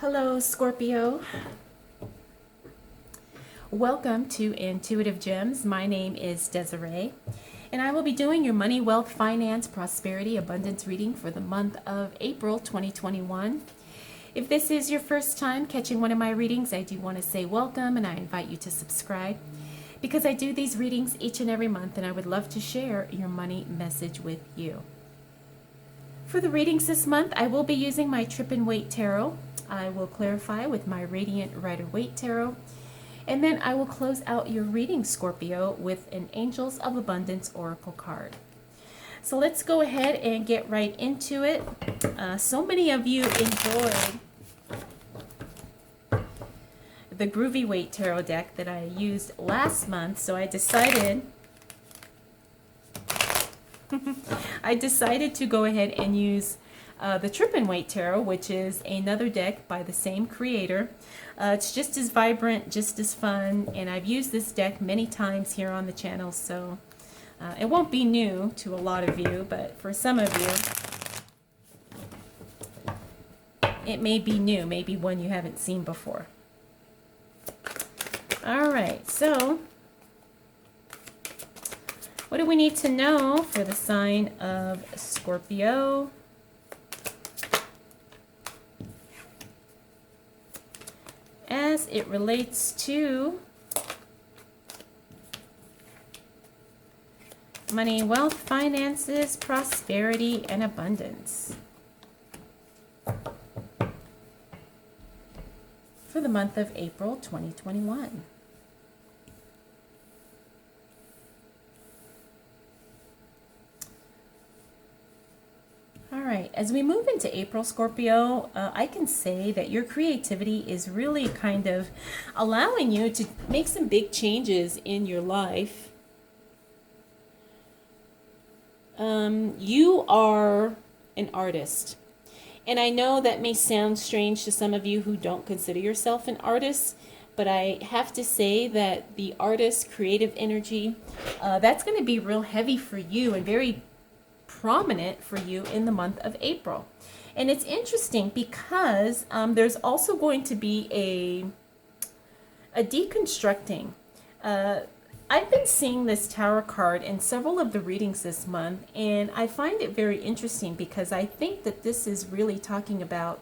Hello, Scorpio. Welcome to Intuitive Gems. My name is Desiree, and I will be doing your money, wealth, finance, prosperity, abundance reading for the month of April 2021. If this is your first time catching one of my readings, I do want to say welcome, and I invite you to subscribe because I do these readings each and every month, and I would love to share your money message with you. For the readings this month, I will be using my Trippin Waite Tarot. I will clarify with my Radiant Rider-Waite Tarot. And then I will close out your reading, Scorpio, with an Angels of Abundance Oracle card. So let's go ahead and get right into it. So many of you enjoyed the Groovy Waite Tarot deck that I used last month, so I decided to go ahead and use the Trippin Waite Tarot, which is another deck by the same creator. It's just as vibrant, just as fun, and I've used this deck many times here on the channel, so it won't be new to a lot of you, but for some of you, it may be new, maybe one you haven't seen before. All right, so what do we need to know for the sign of Scorpio? As it relates to money, wealth, finances, prosperity, and abundance for the month of April 2021. As we move into April, Scorpio, I can say that your creativity is really kind of allowing you to make some big changes in your life. You are an artist. And I know that may sound strange to some of you who don't consider yourself an artist, but I have to say that the artist, creative energy, that's going to be real heavy for you and very prominent for you in the month of April. And it's interesting because there's also going to be a deconstructing. I've been seeing this Tower card in several of the readings this month, and I find it very interesting because I think that this is really talking about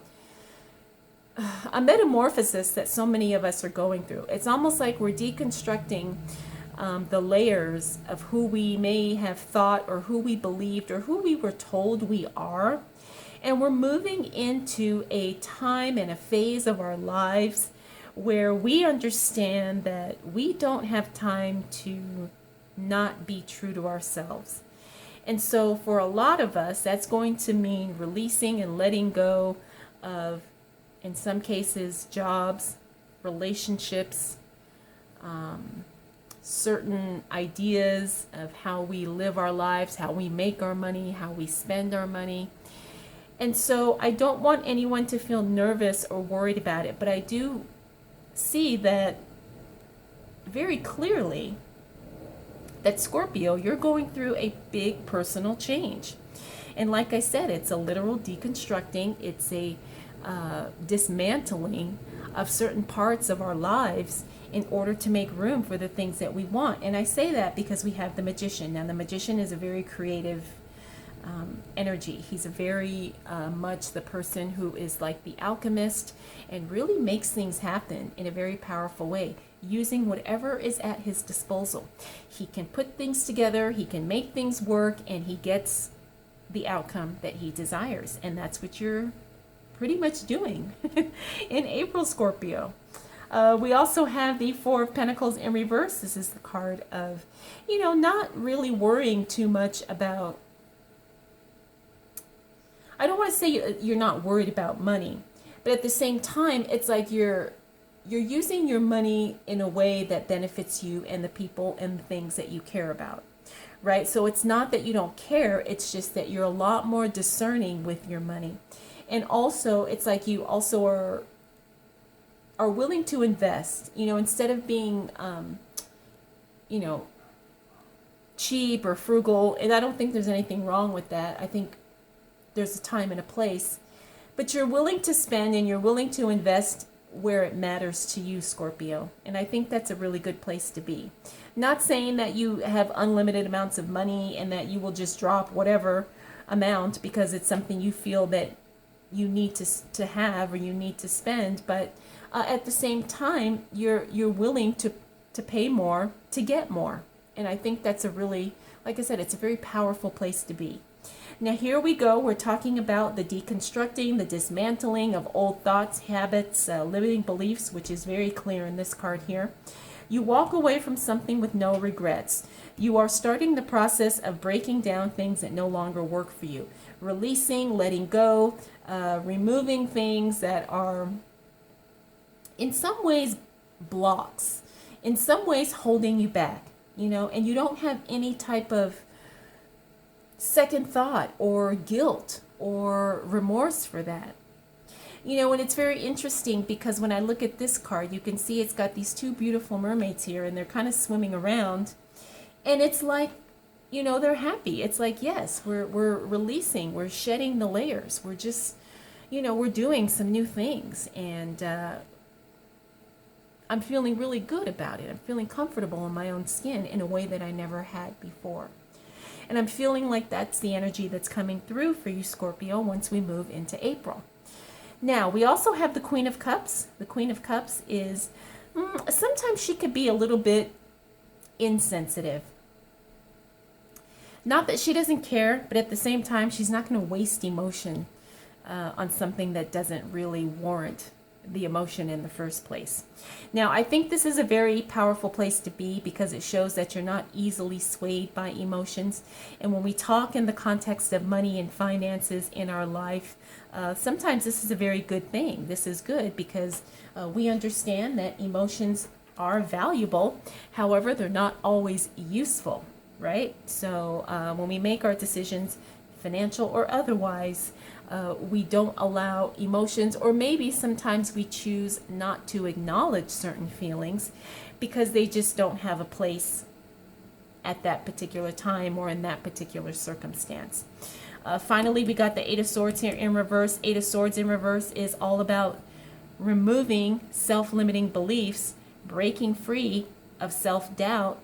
a metamorphosis that so many of us are going through. It's almost like we're deconstructing the layers of who we may have thought or who we believed or who we were told we are. And we're moving into a time and a phase of our lives where we understand that we don't have time to not be true to ourselves. And so for a lot of us, that's going to mean releasing and letting go of, in some cases, jobs, relationships, certain ideas of how we live our lives, how we make our money, how we spend our money. And so I don't want anyone to feel nervous or worried about it, but I do see that very clearly that Scorpio, you're going through a big personal change. And like I said, it's a literal deconstructing, it's a dismantling of certain parts of our lives in order to make room for the things that we want. And I say that because we have the Magician. Now, the Magician is a very creative energy. He's a very much the person who is like the alchemist and really makes things happen in a very powerful way, using whatever is at his disposal. He can put things together, he can make things work, and he gets the outcome that he desires. And that's what you're pretty much doing in April, Scorpio. We also have the Four of Pentacles in reverse. This is the card of, not really worrying too much about, I don't want to say you're not worried about money, but at the same time, it's like you're using your money in a way that benefits you and the people and the things that you care about, right? So it's not that you don't care, it's just that you're a lot more discerning with your money. And also, it's like you also are willing to invest, instead of being, cheap or frugal. And I don't think there's anything wrong with that. I think there's a time and a place. But you're willing to spend and you're willing to invest where it matters to you, Scorpio. And I think that's a really good place to be. Not saying that you have unlimited amounts of money and that you will just drop whatever amount because it's something you feel that you need to have or you need to spend, but at the same time, you're willing to pay more to get more. And I think that's a really, like I said, it's a very powerful place to be. Now here we go. We're talking about the deconstructing, the dismantling of old thoughts, habits, limiting beliefs, which is very clear in this card here. You walk away from something with no regrets. You are starting the process of breaking down things that no longer work for you. Releasing, letting go, removing things that are in some ways blocks, in some ways holding you back, and you don't have any type of second thought or guilt or remorse for that. And it's very interesting because when I look at this card, you can see it's got these two beautiful mermaids here and they're kind of swimming around. And it's like, they're happy. It's like, yes, we're releasing, we're shedding the layers. We're just, we're doing some new things. And I'm feeling really good about it. I'm feeling comfortable in my own skin in a way that I never had before. And I'm feeling like that's the energy that's coming through for you, Scorpio, once we move into April. Now, we also have the Queen of Cups. The Queen of Cups is, sometimes she could be a little bit insensitive. Not that she doesn't care, but at the same time, she's not going to waste emotion on something that doesn't really warrant the emotion in the first place. Now, I think this is a very powerful place to be because it shows that you're not easily swayed by emotions. And when we talk in the context of money and finances in our life, sometimes this is a very good thing. This is good because we understand that emotions are valuable. However, they're not always useful, right? So when we make our decisions, financial or otherwise, we don't allow emotions, or maybe sometimes we choose not to acknowledge certain feelings because they just don't have a place at that particular time or in that particular circumstance. Finally, we got the Eight of Swords here in reverse. Eight of Swords in reverse is all about removing self-limiting beliefs, breaking free of self-doubt,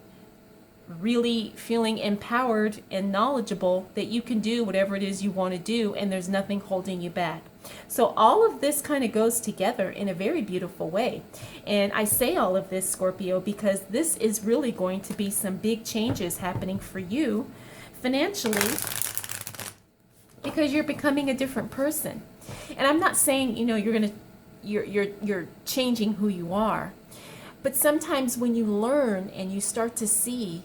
really feeling empowered and knowledgeable that you can do whatever it is you want to do and there's nothing holding you back. So all of this kind of goes together in a very beautiful way. And I say all of this, Scorpio, because this is really going to be some big changes happening for you financially because you're becoming a different person. And I'm not saying, you're changing who you are. But sometimes when you learn and you start to see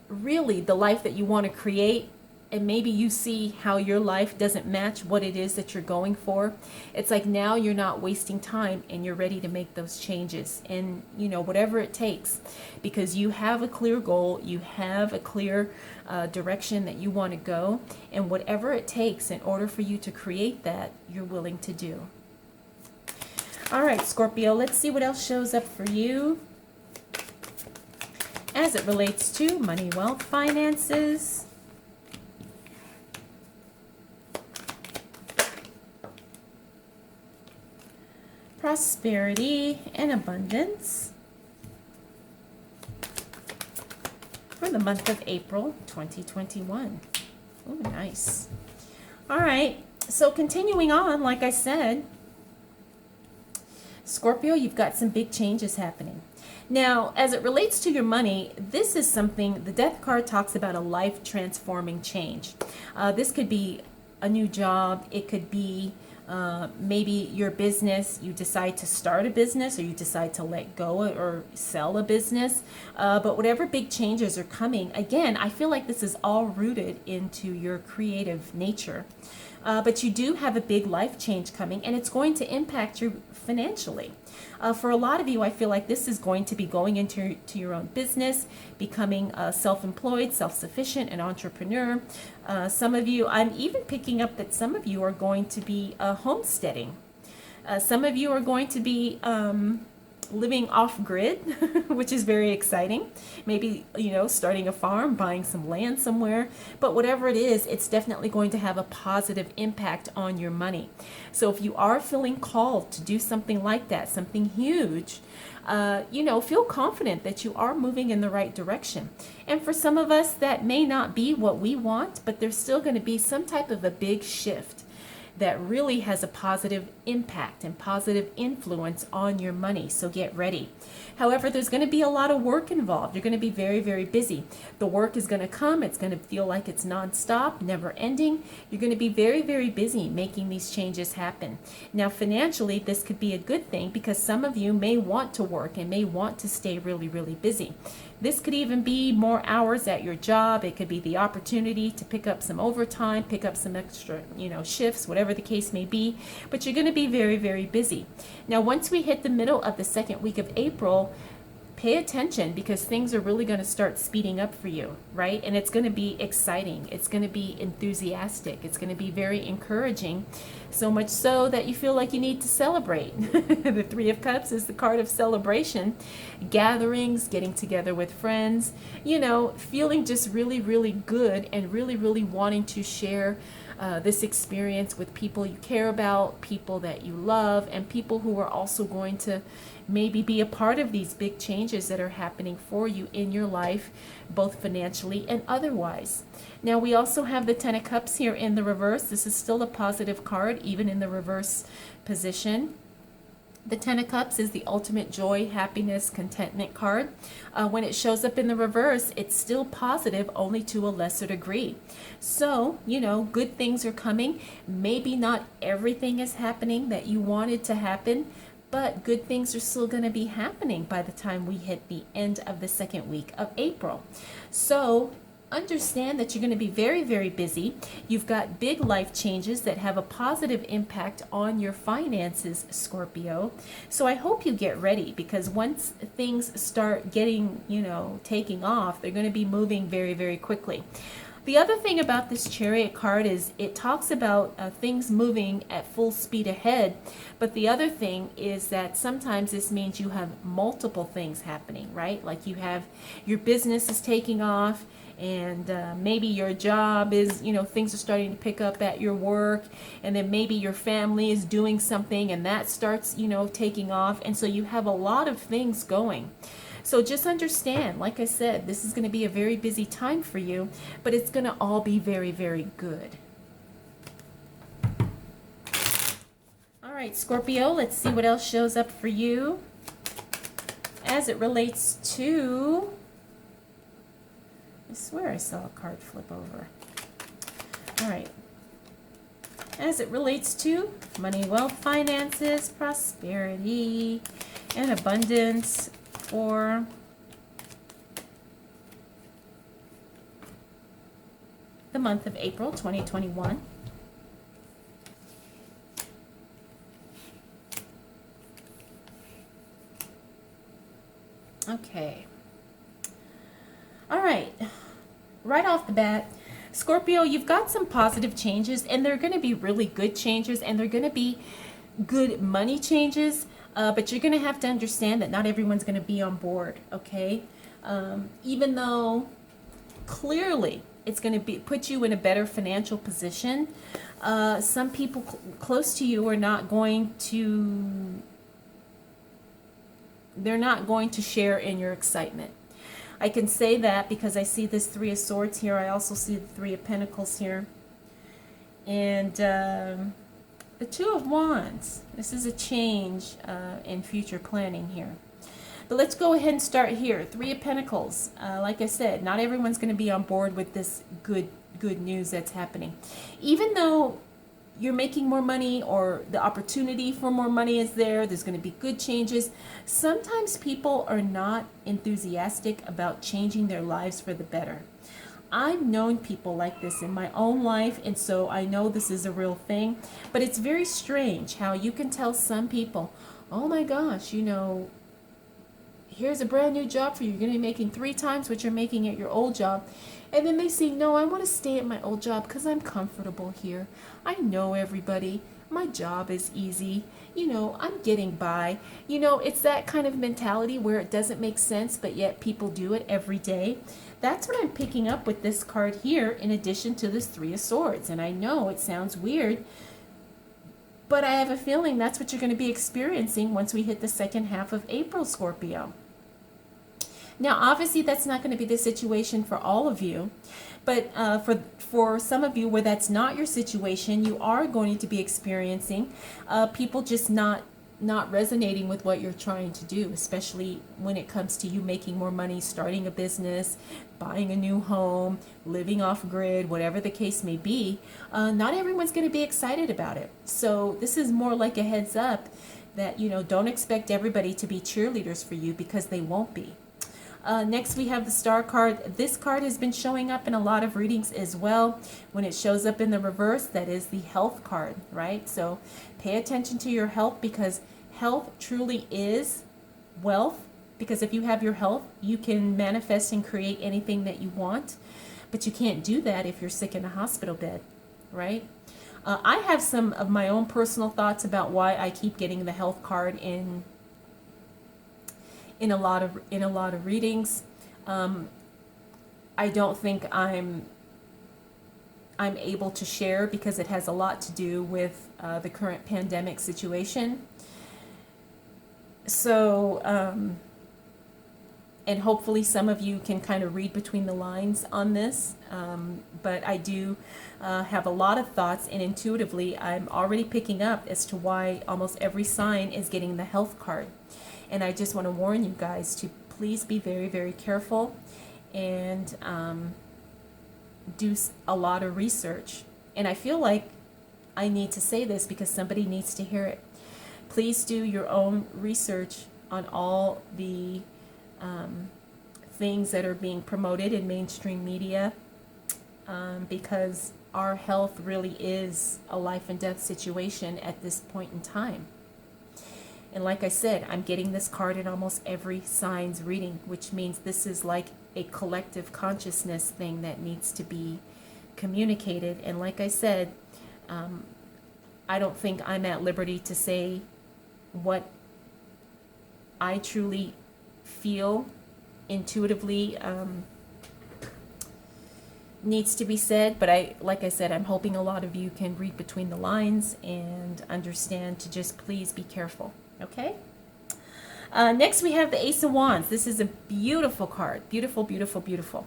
really the life that you want to create, and maybe you see how your life doesn't match what it is that you're going for, it's like now you're not wasting time and you're ready to make those changes. And, whatever it takes, because you have a clear goal, you have a clear direction that you want to go, and whatever it takes in order for you to create that, you're willing to do. All right, Scorpio, let's see what else shows up for you as it relates to money, wealth, finances. Prosperity and abundance for the month of April 2021. Oh, nice. All right, so continuing on, like I said, Scorpio, you've got some big changes happening. Now, as it relates to your money, this is something, the Death card talks about a life-transforming change. This could be a new job. It could be maybe your business. You decide to start a business or you decide to let go or sell a business. But whatever big changes are coming, again, I feel like this is all rooted into your creative nature. But you do have a big life change coming, and it's going to impact you financially. For a lot of you, I feel like this is going to be going into your own business, becoming self-employed, self-sufficient, an entrepreneur. Some of you, I'm even picking up that some of you are going to be homesteading. Some of you are going to be living off grid, which is very exciting. Maybe, starting a farm, buying some land somewhere. But whatever it is, it's definitely going to have a positive impact on your money. So if you are feeling called to do something like that, something huge, feel confident that you are moving in the right direction. And for some of us, that may not be what we want, but there's still going to be some type of a big shift that really has a positive impact and positive influence on your money. So get ready. However, there's going to be a lot of work involved. You're going to be very, very busy. The work is going to come. It's going to feel like it's nonstop, never ending. You're going to be very, very busy making these changes happen. Now, financially, this could be a good thing because some of you may want to work and may want to stay really, really busy. This could even be more hours at your job. It could be the opportunity to pick up some overtime, pick up some extra, shifts, whatever the case may be. But you're going to be very, very busy. Now, once we hit the middle of the second week of April, pay attention because things are really going to start speeding up for you, right? And it's going to be exciting. It's going to be enthusiastic. It's going to be very encouraging, so much so that you feel like you need to celebrate. The Three of Cups is the card of celebration, gatherings, getting together with friends, feeling just really, really good and really, really wanting to share this experience with people you care about, people that you love, and people who are also going to maybe be a part of these big changes that are happening for you in your life, both financially and otherwise. Now, we also have the Ten of Cups here in the reverse. This is still a positive card, even in the reverse position. The Ten of Cups is the ultimate joy, happiness, contentment card. When it shows up in the reverse, it's still positive, only to a lesser degree. So, good things are coming. Maybe not everything is happening that you wanted to happen, but good things are still going to be happening by the time we hit the end of the second week of April. So understand that you're going to be very, very busy. You've got big life changes that have a positive impact on your finances, Scorpio. So I hope you get ready because once things start getting, taking off, they're going to be moving very, very quickly. The other thing about this Chariot card is it talks about things moving at full speed ahead, but the other thing is that sometimes this means you have multiple things happening, right? Like you have your business is taking off, and maybe your job is, things are starting to pick up at your work, and then maybe your family is doing something and that starts, taking off, and so you have a lot of things going. So just understand, like I said, this is going to be a very busy time for you, but it's going to all be very, very good. All right, Scorpio, let's see what else shows up for you as it relates to... I swear I saw a card flip over. All right. As it relates to money, wealth, finances, prosperity, and abundance for the month of April 2021. Okay. All right. Right off the bat, Scorpio, you've got some positive changes, and they're going to be really good changes, and they're going to be good money changes, but you're going to have to understand that not everyone's going to be on board, okay? Even though clearly it's going to put you in a better financial position, some people close to you are not going to, they're not going to share in your excitement. I can say that because I see this Three of Swords here. I also see the Three of Pentacles here. And the Two of Wands. This is a change in future planning here. But let's go ahead and start here. Three of Pentacles. Like I said, not everyone's going to be on board with this good news that's happening. Even though you're making more money or the opportunity for more money is there, there's going to be good changes. Sometimes people are not enthusiastic about changing their lives for the better. I've known people like this in my own life, and so I know this is a real thing. But it's very strange how you can tell some people, oh my gosh, here's a brand new job for you. You're going to be making 3 times what you're making at your old job. And then they say, no, I want to stay at my old job because I'm comfortable here. I know everybody. My job is easy. You know, I'm getting by. You know, it's that kind of mentality where it doesn't make sense, but yet people do it every day. That's what I'm picking up with this card here, in addition to this Three of Swords. And I know it sounds weird, but I have a feeling that's what you're going to be experiencing once we hit the second half of April, Scorpio. Now, obviously, that's not going to be the situation for all of you, but for some of you where that's not your situation, you are going to be experiencing people just not resonating with what you're trying to do, especially when it comes to you making more money, starting a business, buying a new home, living off grid, whatever the case may be. Not everyone's going to be excited about it. So this is more like a heads up that, you know, don't expect everybody to be cheerleaders for you, because they won't be. Next, we have the Star card. This card has been showing up in a lot of readings as well. When it shows up in the reverse, that is the health card, right? So pay attention to your health, because health truly is wealth. Because if you have your health, you can manifest and create anything that you want. But you can't do that if you're sick in a hospital bed, right? I have some of my own personal thoughts about why I keep getting the health card in a lot of readings. I don't think I'm able to share, because it has a lot to do with the current pandemic situation. So, and hopefully some of you can kind of read between the lines on this. But I do have a lot of thoughts, and intuitively I'm already picking up as to why almost every sign is getting the health card. And I just want to warn you guys to please be very, very careful, and do a lot of research. And I feel like I need to say this because somebody needs to hear it. Please do your own research on all the things that are being promoted in mainstream media, because our health really is a life and death situation at this point in time. And like I said, I'm getting this card in almost every sign's reading, which means this is like a collective consciousness thing that needs to be communicated. And like I said, I don't think I'm at liberty to say what I truly feel intuitively needs to be said. But like I said, I'm hoping a lot of you can read between the lines and understand to just please be careful. Okay. Next, we have the Ace of Wands. This is a beautiful card. Beautiful, beautiful, beautiful.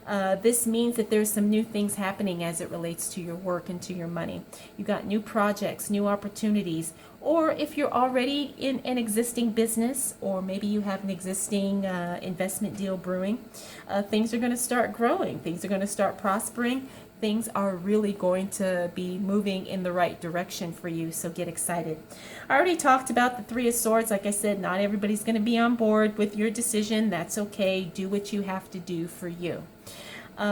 This means that there's some new things happening as it relates to your work and to your money. You got new projects, new opportunities, or if you're already in an existing business, or maybe you have an existing investment deal brewing, things are going to start growing. Things are going to start prospering. Things are really going to be moving in the right direction for you, so get excited. I already talked about the Three of Swords. Like I said, not everybody's going to be on board with your decision. That's okay. Do what you have to do for you.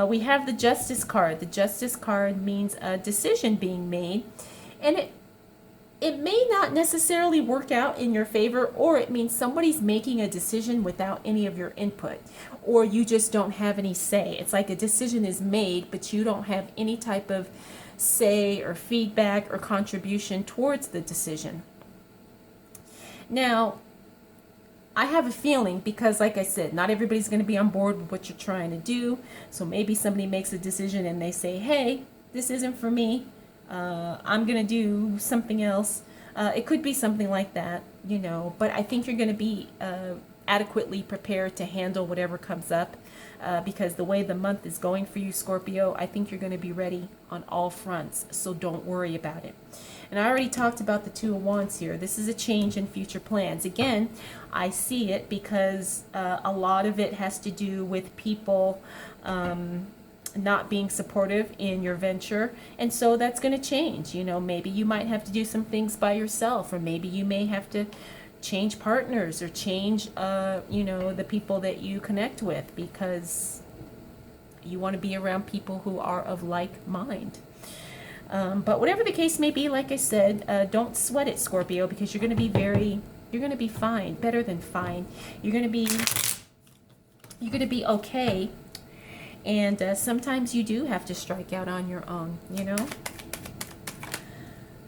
We have the Justice card. The Justice card means a decision being made, and it may not necessarily work out in your favor, or it means somebody's making a decision without any of your input, or you just don't have any say. It's like a decision is made, but you don't have any type of say or feedback or contribution towards the decision. Now, I have a feeling, because like I said, not everybody's going to be on board with what you're trying to do. So maybe somebody makes a decision and they say, hey, this isn't for me. I'm going to do something else. It could be something like that, you know, but I think you're going to be adequately prepared to handle whatever comes up, because the way the month is going for you, Scorpio, I think you're going to be ready on all fronts. So don't worry about it. And I already talked about the Two of Wands here. This is a change in future plans. Again, I see it because a lot of it has to do with people not being supportive in your venture, and so that's going to change. You know, maybe you might have to do some things by yourself, or maybe you may have to change partners or change you know, the people that you connect with, because you want to be around people who are of like mind. But whatever the case may be, like I said, don't sweat it, Scorpio, because you're going to be fine, better than fine. You're going to be okay. And sometimes you do have to strike out on your own, you know.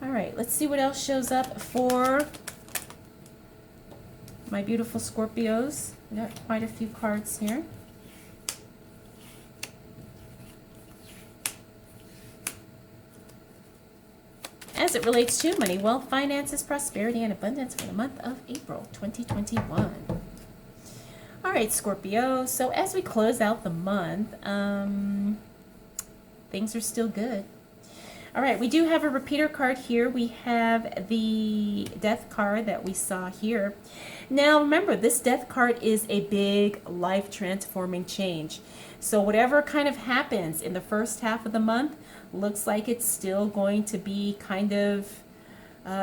All right, let's see what else shows up for my beautiful Scorpios. We got quite a few cards here. As it relates to money, wealth, finances, prosperity, and abundance for the month of April 2021. All right, Scorpio. So as we close out the month, things are still good. All right, we do have a repeater card here. We have the death card that we saw here. Now, remember, this death card is a big life-transforming change. So whatever kind of happens in the first half of the month, looks like it's still going to be kind of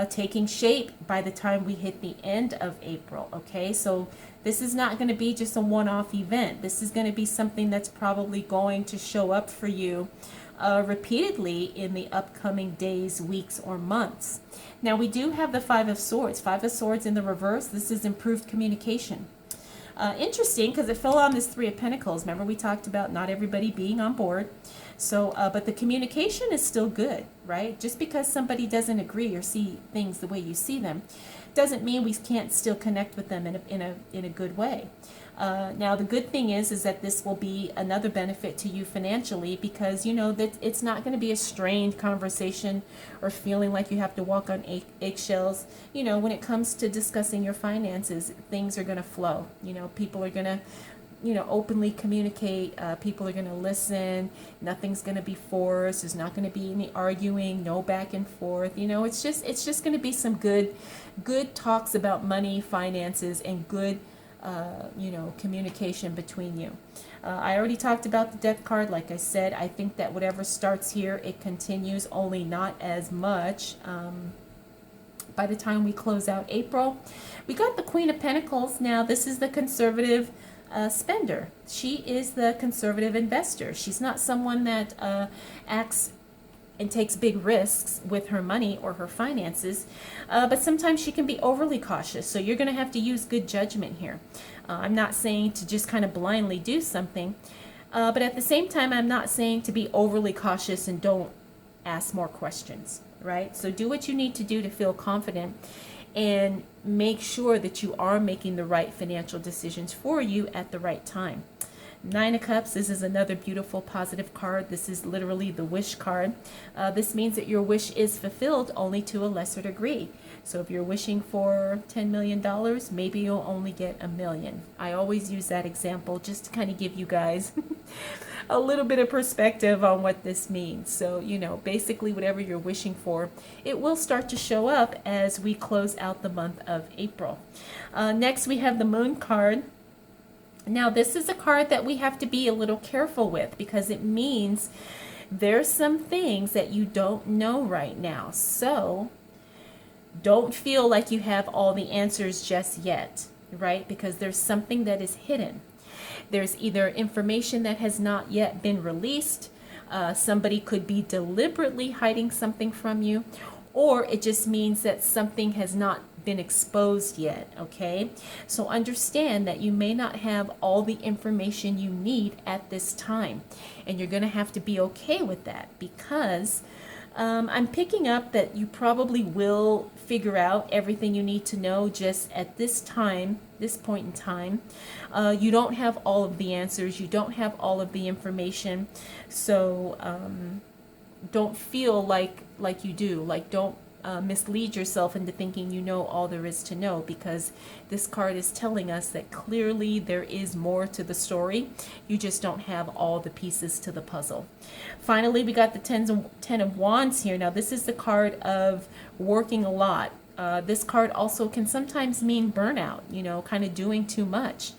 taking shape by the time we hit the end of April, okay? So this is not going to be just a one-off event. This is going to be something that's probably going to show up for you repeatedly in the upcoming days, weeks, or months. Now, we do have the Five of Swords. Five of Swords in the reverse. This is improved communication. Interesting, because it fell on this Three of Pentacles. Remember, we talked about not everybody being on board. So, but the communication is still good, right? Just because somebody doesn't agree or see things the way you see them, doesn't mean we can't still connect with them in a good way. Now, the good thing is that this will be another benefit to you financially, because you know that it's not going to be a strained conversation or feeling like you have to walk on eggshells. You know, when it comes to discussing your finances, things are going to flow. You know, people are going to, you know, openly communicate. People are going to listen. Nothing's going to be forced. There's not going to be any arguing, no back and forth. You know, it's just going to be some good talks about money, finances, and good you know, communication between you. I already talked about the death card. Like I said, I think that whatever starts here, it continues, only not as much by the time we close out April. We got the Queen of Pentacles. Now, this is the conservative spender. She is the conservative investor. She's not someone that acts and takes big risks with her money or her finances, but sometimes she can be overly cautious. So you're going to have to use good judgment here. I'm not saying to just kind of blindly do something, but at the same time, I'm not saying to be overly cautious and don't ask more questions, right? So do what you need to do to feel confident and make sure that you are making the right financial decisions for you at the right time. Nine of Cups, this is another beautiful positive card. This is literally the wish card. This means that your wish is fulfilled, only to a lesser degree. So if you're wishing for $10 million, maybe you'll only get $1 million. I always use that example just to kind of give you guys a little bit of perspective on what this means. So, you know, basically whatever you're wishing for, it will start to show up as we close out the month of April. Next, we have the Moon card. Now, this is a card that we have to be a little careful with, because it means there's some things that you don't know right now. So don't feel like you have all the answers just yet, right? Because there's something that is hidden. There's either information that has not yet been released. Somebody could be deliberately hiding something from you, or it just means that something has not been exposed yet, okay? So understand that you may not have all the information you need at this time, and you're going to have to be okay with that, because I'm picking up that you probably will figure out everything you need to know just at this time, this point in time. You don't have all of the answers. You don't have all of the information. So don't feel like you do. Like, don't mislead yourself into thinking you know all there is to know, because this card is telling us that clearly there is more to the story. You just don't have all the pieces to the puzzle. Finally, we got the Ten of Wands here. Now, this is the card of working a lot. This card also can sometimes mean burnout, you know, kind of doing too much.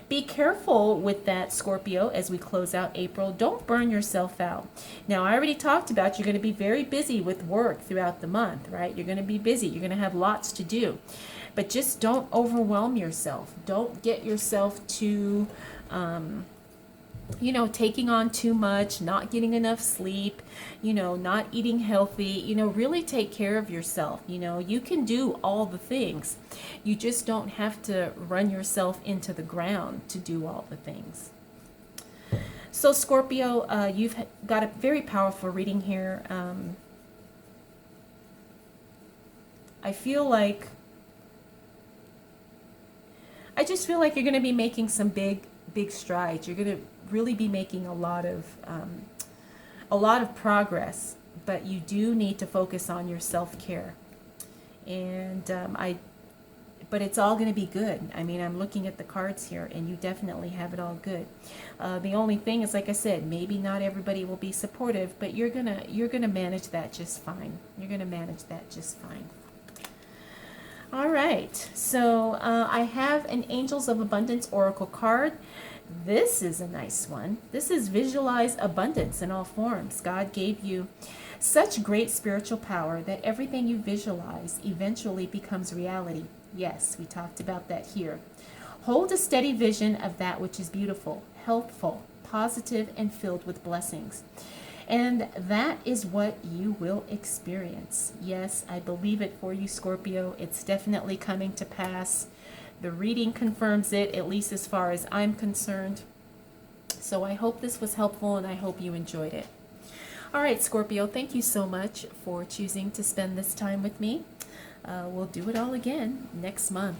Be careful with that, Scorpio, as we close out April. Don't burn yourself out. Now, I already talked about you're going to be very busy with work throughout the month, right? You're going to be busy. You're going to have lots to do. But just don't overwhelm yourself. Don't get yourself too, you know, taking on too much, not getting enough sleep, you know, not eating healthy. You know, really take care of yourself. You know, you can do all the things. You just don't have to run yourself into the ground to do all the things. So Scorpio, you've got a very powerful reading here. I just feel like you're going to be making some big strides. You're going to really be making a lot of progress, but you do need to focus on your self-care. And but it's all going to be good. I mean, I'm looking at the cards here, and you definitely have it all good. The only thing is, like I said, maybe not everybody will be supportive, but you're gonna manage that just fine. You're gonna manage that just fine. All right, so I have an Angels of Abundance Oracle card. This is a nice one. This is visualize abundance in all forms. God gave you such great spiritual power that everything you visualize eventually becomes reality. Yes, we talked about that here. Hold a steady vision of that which is beautiful, healthful, positive, and filled with blessings. And that is what you will experience. Yes, I believe it for you, Scorpio. It's definitely coming to pass. The reading confirms it, at least as far as I'm concerned. So I hope this was helpful, and I hope you enjoyed it. All right, Scorpio, thank you so much for choosing to spend this time with me. We'll do it all again next month.